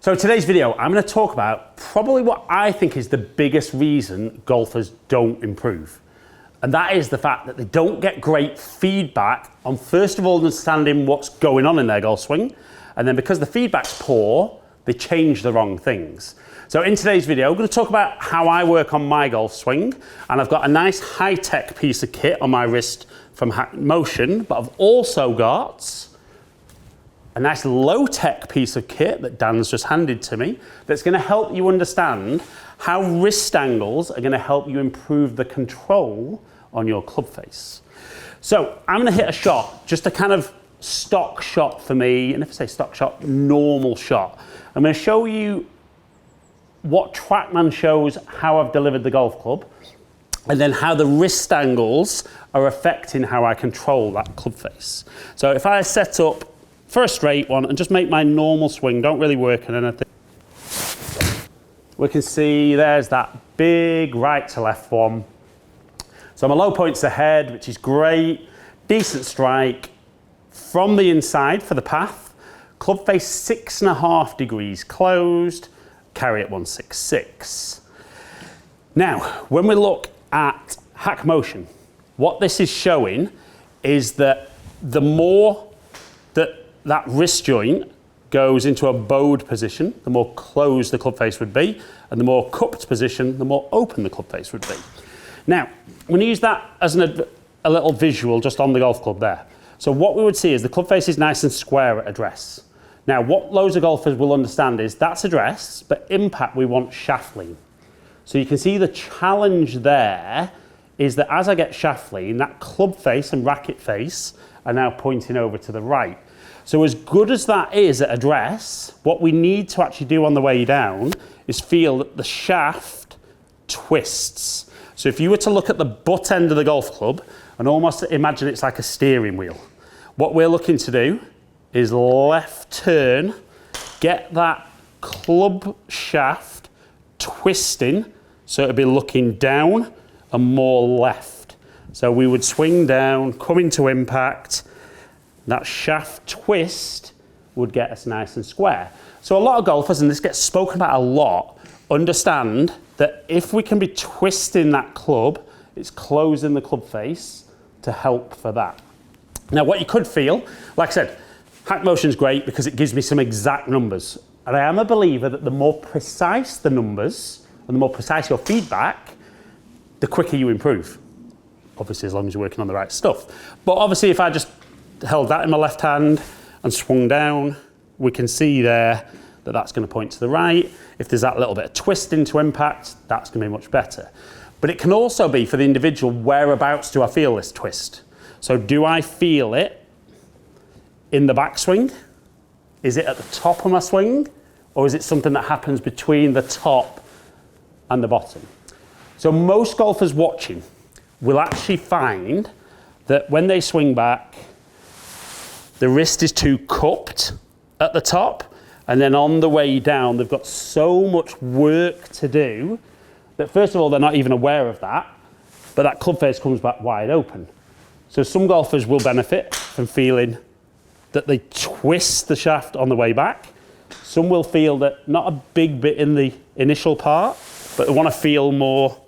So today's video, I'm going to talk about probably what I think is the biggest reason golfers don't improve. And that is the fact that they don't get great feedback on, first of all, understanding what's going on in their golf swing. And then because the feedback's poor, they change the wrong things. So in today's video, I'm going to talk about how I work on my golf swing. And I've got a nice high-tech piece of kit on my wrist from Motion, but I've also got a nice low-tech piece of kit that Dan's just handed to me that's going to help you understand how wrist angles are going to help you improve the control on your club face. So I'm going to hit a shot, just a kind of stock shot for me, and if I say stock shot, normal shot. I'm going to show you what TrackMan shows how I've delivered the golf club, and then how the wrist angles are affecting how I control that club face. So if I set up for a straight one and just make my normal swing, don't really work on anything. We can see there's that big right to left one. So my low point's ahead, which is great. Decent strike from the inside for the path. Club face 6.5 degrees closed, carry at 166. Now, when we look at Hack Motion, what this is showing is that the more that wrist joint goes into a bowed position, the more closed the club face would be, and the more cupped position, the more open the club face would be. Now, I'm going to use that as a little visual just on the golf club there. So what we would see is the club face is nice and square at address. Now, what loads of golfers will understand is that's address, but impact we want shaft lean. So you can see the challenge there is that as I get shaft lean, that club face and racket face are now pointing over to the right. So as good as that is at address, what we need to actually do on the way down is feel that the shaft twists. So if you were to look at the butt end of the golf club and almost imagine it's like a steering wheel, what we're looking to do is left turn, get that club shaft twisting so it'll be looking down and more left. So we would swing down, come into impact, that shaft twist would get us nice and square. So a lot of golfers, and this gets spoken about a lot, understand that if we can be twisting that club, it's closing the club face to help for that. Now what you could feel, like I said, Hack Motion's great because it gives me some exact numbers. And I am a believer that the more precise the numbers and the more precise your feedback, the quicker you improve. Obviously, as long as you're working on the right stuff. But obviously, if I just held that in my left hand and swung down, we can see there that that's going to point to the right. If there's that little bit of twist into impact, that's going to be much better. But it can also be for the individual, whereabouts do I feel this twist? So do I feel it in the backswing? Is it at the top of my swing? Or is it something that happens between the top and the bottom? So most golfers watching will actually find that when they swing back, the wrist is too cupped at the top, and then on the way down, they've got so much work to do that first of all, they're not even aware of that, but that club face comes back wide open. So some golfers will benefit from feeling that they twist the shaft on the way back. Some will feel that not a big bit in the initial part, but they want to feel more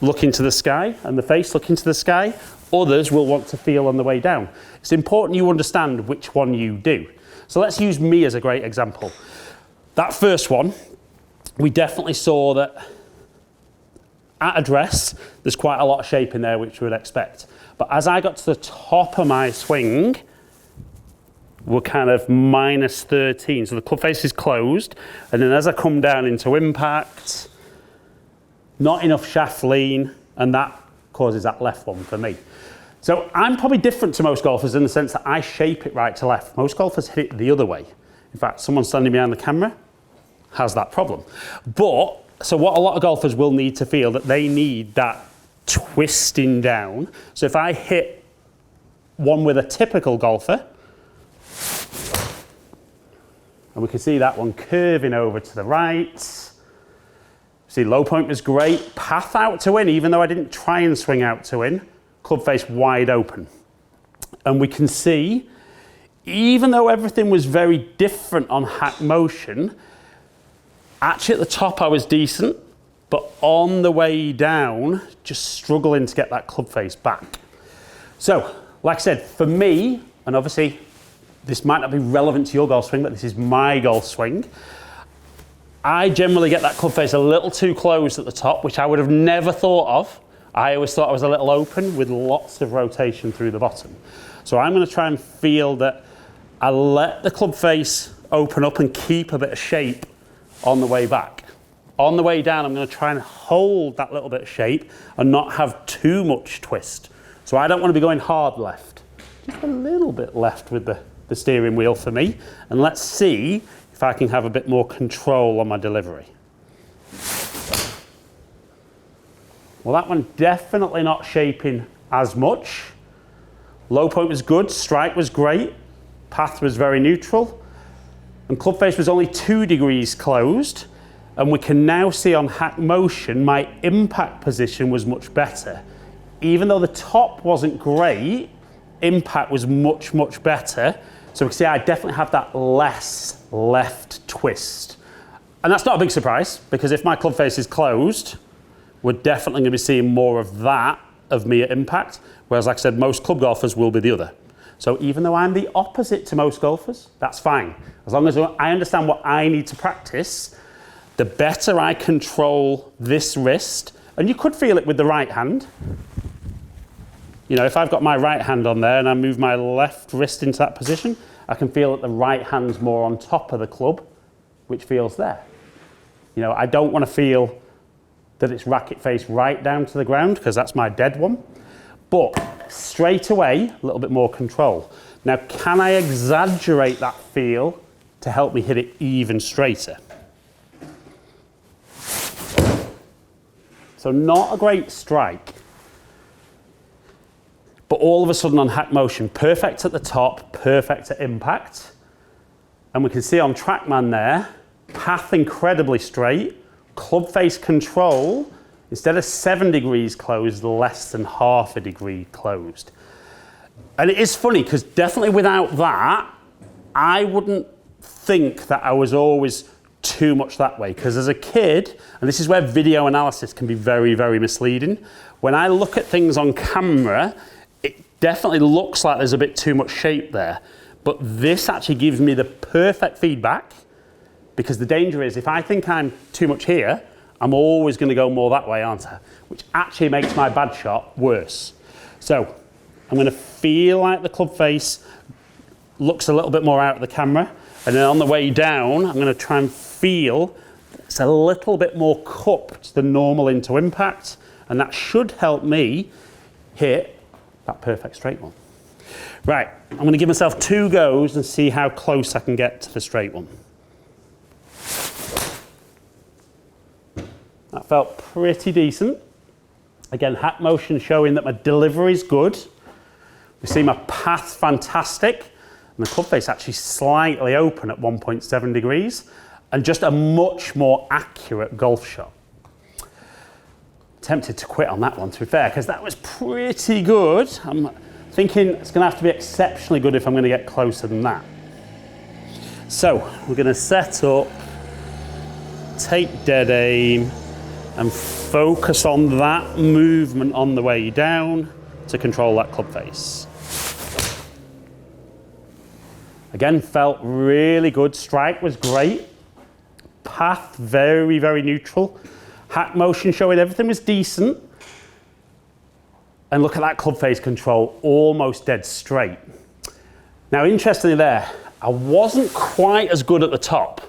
looking to the sky and the face looking to the sky. Others will want to feel on the way down. It's important you understand which one you do. So let's use me as a great example. That first one, we definitely saw that at address, there's quite a lot of shape in there, which we would expect. But as I got to the top of my swing, we're kind of minus 13. So the club face is closed. And then as I come down into impact, not enough shaft lean, and that causes that left one for me. So I'm probably different to most golfers in the sense that I shape it right to left. Most golfers hit it the other way. In fact, someone standing behind the camera has that problem. But, so what a lot of golfers will need to feel that they need that twisting down. So if I hit one with a typical golfer, and we can see that one curving over to the right. See, low point was great. Path out to in, even though I didn't try and swing out to in. Club face wide open. And we can see even though everything was very different on hack motion, actually at the top I was decent, but on the way down, just struggling to get that club face back. So, like I said, for me, and obviously this might not be relevant to your golf swing, but this is my golf swing, I generally get that club face a little too closed at the top, which I would have never thought of. I always thought I was a little open with lots of rotation through the bottom. So I'm going to try and feel that I let the club face open up and keep a bit of shape on the way back. On the way down, I'm going to try and hold that little bit of shape and not have too much twist. So I don't want to be going hard left, just a little bit left with the steering wheel for me. And let's see if I can have a bit more control on my delivery. Well, that one definitely not shaping as much. Low point was good, strike was great, path was very neutral, and club face was only 2 degrees closed. And we can now see on hack motion, my impact position was much better. Even though the top wasn't great, impact was much, much better. So we can see I definitely have that less left twist. And that's not a big surprise, because if my club face is closed, we're definitely going to be seeing more of that of me at impact. Whereas, like I said, most club golfers will be the other. So even though I'm the opposite to most golfers, that's fine. As long as I understand what I need to practice, the better I control this wrist, and you could feel it with the right hand. You know, if I've got my right hand on there and I move my left wrist into that position, I can feel that the right hand's more on top of the club, which feels there. You know, I don't want to feel that it's racket face right down to the ground, because that's my dead one. But straight away, a little bit more control. Now, can I exaggerate that feel to help me hit it even straighter? So not a great strike, but all of a sudden on hack motion, perfect at the top, perfect at impact. And we can see on TrackMan there, path incredibly straight, club face control, instead of 7 degrees closed, less than half a degree closed. And it is funny, because definitely without that, I wouldn't think that I was always too much that way. Because as a kid, and this is where video analysis can be very, very misleading, when I look at things on camera, it definitely looks like there's a bit too much shape there. But this actually gives me the perfect feedback, because the danger is if I think I'm too much here, I'm always going to go more that way, aren't I? Which actually makes my bad shot worse. So I'm going to feel like the club face looks a little bit more out of the camera. And then on the way down, I'm going to try and feel it's a little bit more cupped than normal into impact. And that should help me hit that perfect straight one. Right, I'm going to give myself 2 goes and see how close I can get to the straight one. That felt pretty decent. Again, hack motion showing that my delivery is good. We see my path fantastic. And the club face actually slightly open at 1.7 degrees. And just a much more accurate golf shot. Tempted to quit on that one, to be fair, because that was pretty good. I'm thinking it's going to have to be exceptionally good if I'm going to get closer than that. So we're going to set up, take dead aim, and focus on that movement on the way down to control that club face. Again, felt really good. Strike was great. Path, very, very neutral. Hack motion showing everything was decent. And look at that club face control, almost dead straight. Now, interestingly there, I wasn't quite as good at the top,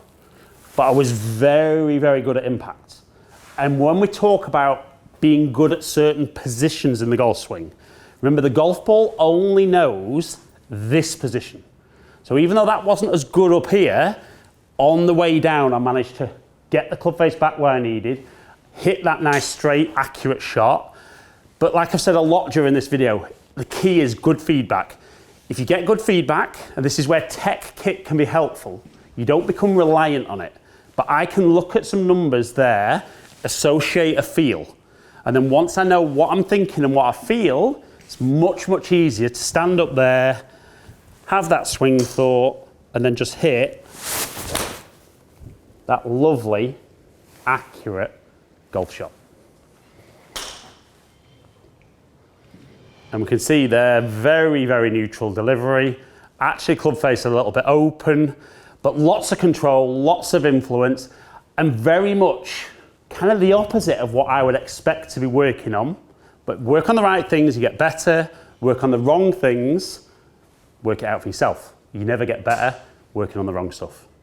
but I was very, very good at impact. And when we talk about being good at certain positions in the golf swing, remember the golf ball only knows this position. So even though that wasn't as good up here, on the way down I managed to get the club face back where I needed, hit that nice straight, accurate shot. But like I've said a lot during this video, the key is good feedback. If you get good feedback, and this is where tech kit can be helpful, you don't become reliant on it. But I can look at some numbers there, associate a feel. And then once I know what I'm thinking and what I feel, it's much, much easier to stand up there, have that swing thought, and then just hit that lovely, accurate golf shot. And we can see there, very, very neutral delivery. Actually, club face a little bit open, but lots of control, lots of influence, and very much kind of the opposite of what I would expect to be working on. But work on the right things, you get better. Work on the wrong things, work it out for yourself. You never get better working on the wrong stuff.